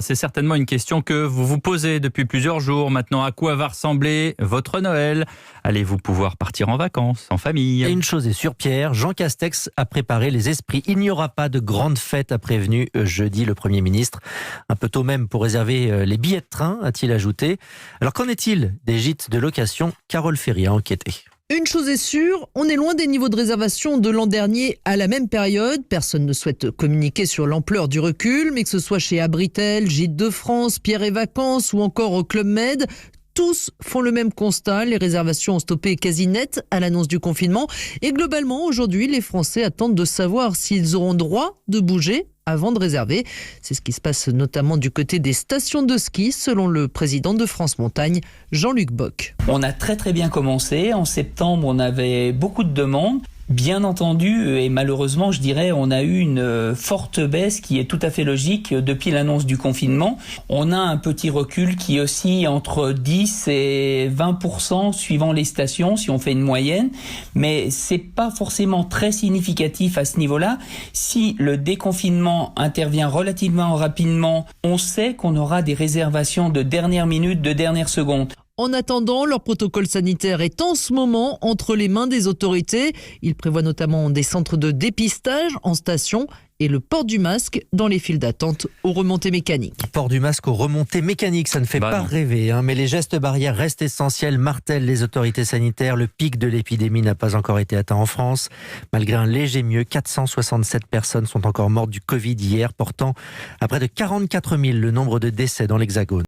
C'est certainement une question que vous vous posez depuis plusieurs jours. Maintenant, à quoi va ressembler votre Noël? Allez-vous pouvoir partir en vacances, en famille? Et une chose est sûre, Pierre, Jean Castex a préparé les esprits. Il n'y aura pas de grande fête, a prévenu jeudi le Premier ministre. Un peu tôt même pour réserver les billets de train, a-t-il ajouté. Alors qu'en est-il des gîtes de location? Carole Ferry a enquêté. Une chose est sûre, on est loin des niveaux de réservation de l'an dernier à la même période. Personne ne souhaite communiquer sur l'ampleur du recul, mais que ce soit chez Abritel, Gîtes de France, Pierre et Vacances ou encore au Club Med, tous font le même constat. Les réservations ont stoppé quasi net à l'annonce du confinement. Et globalement, aujourd'hui, les Français attendent de savoir s'ils auront droit de bouger avant de réserver. C'est ce qui se passe notamment du côté des stations de ski, selon le président de France Montagne, Jean-Luc Bock. On a très bien commencé. En septembre, on avait beaucoup de demandes. Bien entendu, et malheureusement, je dirais, on a eu une forte baisse qui est tout à fait logique depuis l'annonce du confinement. On a un petit recul qui oscille entre 10 et 20% suivant les stations, si on fait une moyenne. Mais c'est pas forcément très significatif à ce niveau-là. Si le déconfinement intervient relativement rapidement, on sait qu'on aura des réservations de dernière minute, de dernière seconde. En attendant, leur protocole sanitaire est en ce moment entre les mains des autorités. Ils prévoient notamment des centres de dépistage en station et le port du masque dans les files d'attente aux remontées mécaniques. Port du masque aux remontées mécaniques, ça ne fait pas rêver, mais les gestes barrières restent essentiels, martèlent les autorités sanitaires. Le pic de l'épidémie n'a pas encore été atteint en France. Malgré un léger mieux, 467 personnes sont encore mortes du Covid hier, portant à près de 44 000 le nombre de décès dans l'Hexagone.